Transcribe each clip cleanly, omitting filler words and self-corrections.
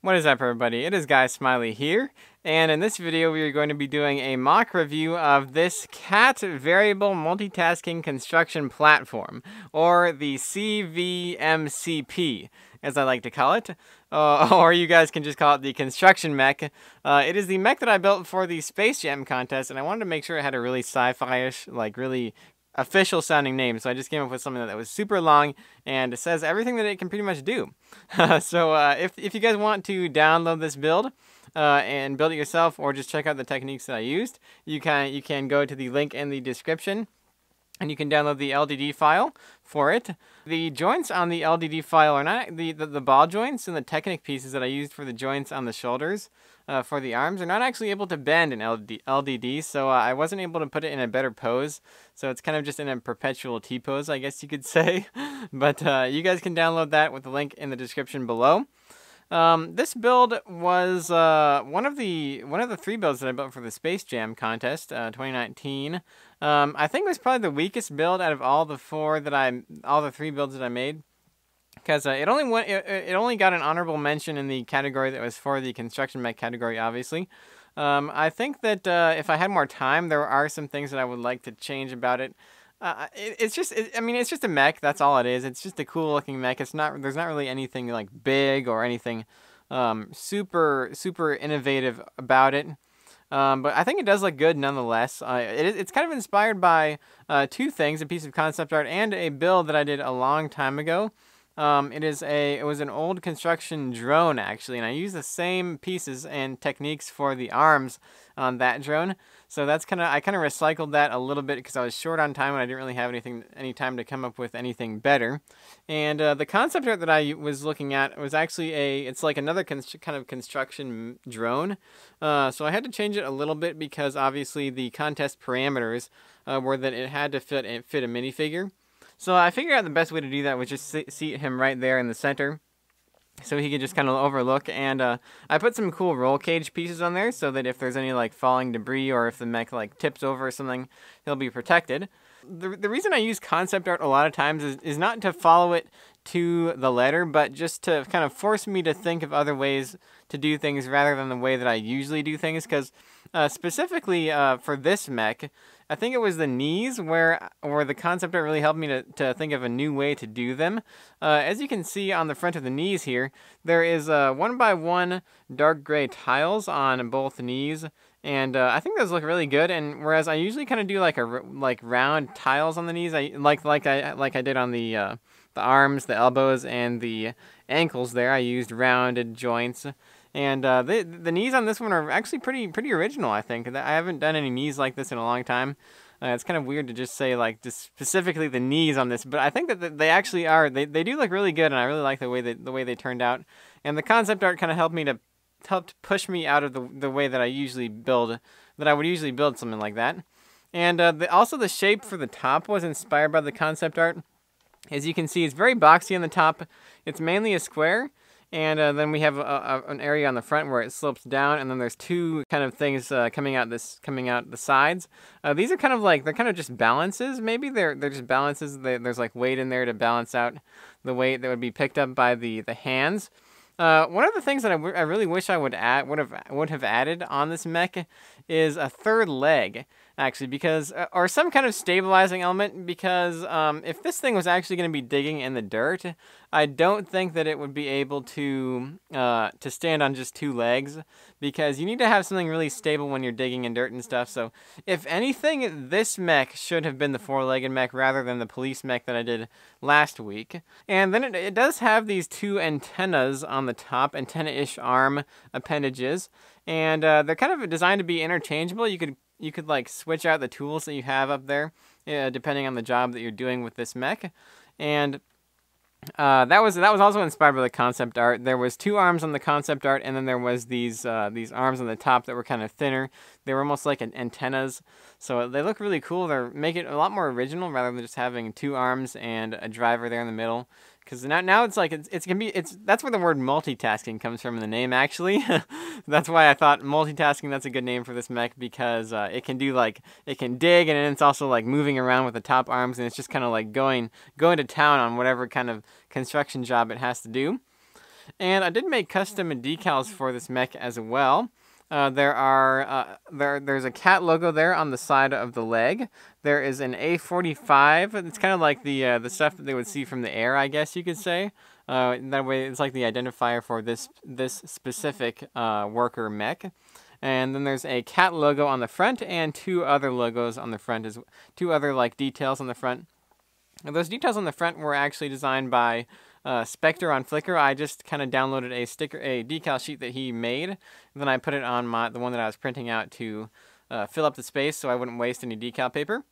What is up, everybody? It is Guy Smiley here, and in this video we are going to be doing a mock review of this CAT Variable Multitasking Construction Platform, or the CVMCP, as I like to call it, or you guys can just call it the Construction Mech. It is the mech that I built for the Space Jam contest, and I wanted to make sure it had a really sci-fi-ish, like really official sounding name, so I just came up with something that was super long and says everything that it can pretty much do. So if you guys want to download this build and build it yourself, or just check out the techniques that I used, you can go to the link in the description and you can download the LDD file for it. The joints on the LDD file are not the ball joints and the Technic pieces that I used for the joints on the shoulders for the arms are not actually able to bend in LDD, so I wasn't able to put it in a better pose. So it's kind of just in a perpetual T-pose, I guess you could say. But you guys can download that with the link in the description below. This build was one of the 3 builds that I built for the Space Jam contest 2019. I think it was probably the weakest build out of all the 3 builds that I made, because it only got an honorable mention in the category that was for the construction mech category, obviously. I think that if I had more time, there are some things that I would like to change about it. It's just a mech. That's all it is. It's just a cool looking mech. There's not really anything like big or anything super innovative about it. But I think it does look good nonetheless. It's kind of inspired by 2 things: a piece of concept art and a build that I did a long time ago. It was an old construction drone, actually, and I used the same pieces and techniques for the arms on that drone. So I kind of recycled that a little bit because I was short on time and I didn't really have any time to come up with anything better. And the concept art that I was looking at was actually it's like another kind of construction drone. So I had to change it a little bit because obviously the contest parameters were that it had to fit a minifigure. So I figured out the best way to do that was just seat him right there in the center, so he could just kind of overlook. And I put some cool roll cage pieces on there so that if there's any like falling debris or if the mech like tips over or something, he'll be protected. The reason I use concept art a lot of times is not to follow it to the letter, but just to kind of force me to think of other ways to do things rather than the way that I usually do things. Because specifically for this mech, I think it was the knees where the concept art really helped me to think of a new way to do them. As you can see on the front of the knees here, there is 1x1 dark gray tiles on both knees, and I think those look really good. And whereas I usually kind of do like round tiles on the knees, I did on the arms, the elbows, and the ankles there, I used rounded joints. And the knees on this one are actually pretty original, I think. I haven't done any knees like this in a long time. It's kind of weird to just say like just specifically the knees on this, but I think that they actually are. They do look really good, and I really like the way they turned out. And the concept art kind of helped push me out of the way that I would usually build something like that. And also the shape for the top was inspired by the concept art. As you can see, it's very boxy on the top. It's mainly a square. And then we have an area on the front where it slopes down, and then there's 2 kind of things coming out the sides. These are they're kind of just balances. Maybe they're just balances. There's like weight in there to balance out the weight that would be picked up by the hands. One of the things that I really wish I would have added on this mech is a 3rd leg, actually, because or some kind of stabilizing element, because if this thing was actually going to be digging in the dirt, I don't think that it would be able to stand on just 2 legs, because you need to have something really stable when you're digging in dirt and stuff. So if anything, this mech should have been the 4-legged mech rather than the police mech that I did last week. And then it does have these 2 antennas on the top, antenna-ish arm appendages, and they're kind of designed to be interchangeable. You could like switch out the tools that you have up there, depending on the job that you're doing with this mech. And that was also inspired by the concept art. There was 2 arms on the concept art, and then there was these arms on the top that were kind of thinner. They were almost like antennas, so they look really cool. They make it a lot more original rather than just having 2 arms and a driver there in the middle. Because now it's like that's where the word multitasking comes from in the name, actually. That's why I thought multitasking, that's a good name for this mech, because it can dig, and it's also like moving around with the top arms, and it's just kind of like going to town on whatever kind of construction job it has to do. And I did make custom decals for this mech as well. There's a cat logo there on the side of the leg. There is an A45. It's kind of like the stuff that they would see from the air, I guess you could say. That way, it's like the identifier for this specific worker mech. And then there's a cat logo on the front and two other logos on the front, two other like details on the front. And those details on the front were actually designed by Spectre on Flickr. I just kind of downloaded a decal sheet that he made, and then I put it on the one that I was printing out to fill up the space so I wouldn't waste any decal paper.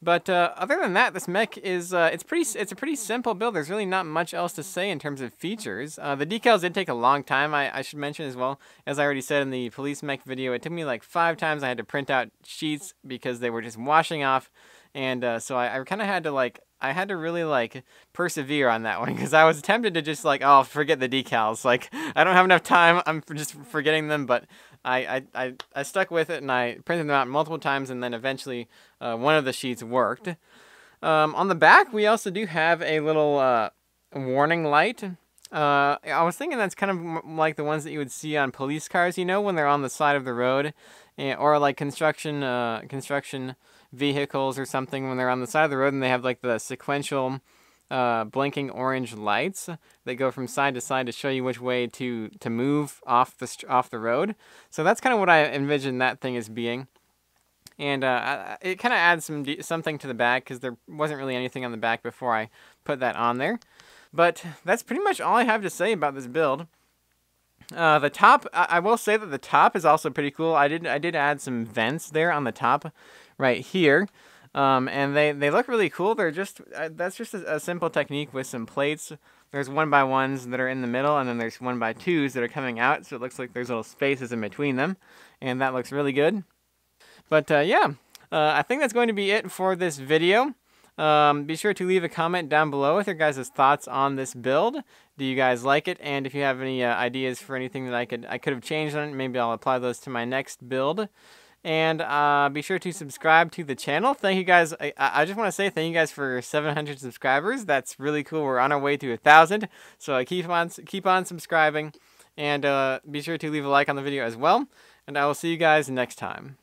But other than that, this mech is it's a pretty simple build. There's really not much else to say in terms of features. The decals did take a long time. I should mention as well, as I already said in the police mech video, it took me like 5 times I had to print out sheets because they were just washing off, and so I kind of had to I had to really persevere on that one because I was tempted to just oh, forget the decals. I don't have enough time. I'm just forgetting them, but I stuck with it and I printed them out multiple times, and then eventually one of the sheets worked. On the back, we also do have a little warning light. I was thinking that's kind of like the ones that you would see on police cars, you know, when they're on the side of the road, or like construction vehicles or something when they're on the side of the road and they have like the sequential blinking orange lights that go from side to side to show you which way to move off the road. So that's kind of what I envision that thing as being. And it kind of adds something to the back because there wasn't really anything on the back before I put that on there. But that's pretty much all I have to say about this build. The top, I will say that the top is also pretty cool. I did add some vents there on the top right here. And they look really cool. They're just that's just a simple technique with some plates. There's 1x1s that are in the middle, and then there's 1x2s that are coming out, so it looks like there's little spaces in between them, and that looks really good. But yeah, I think that's going to be it for this video. Be sure to leave a comment down below with your guys' thoughts on this build. Do you guys like it? And if you have any ideas for anything that I could have changed on it, maybe I'll apply those to my next build. And be sure to subscribe to the channel. Thank you guys. I just want to say thank you guys for 700 subscribers. That's really cool. We're on our way to 1,000. So keep on subscribing, and be sure to leave a like on the video as well. And I will see you guys next time.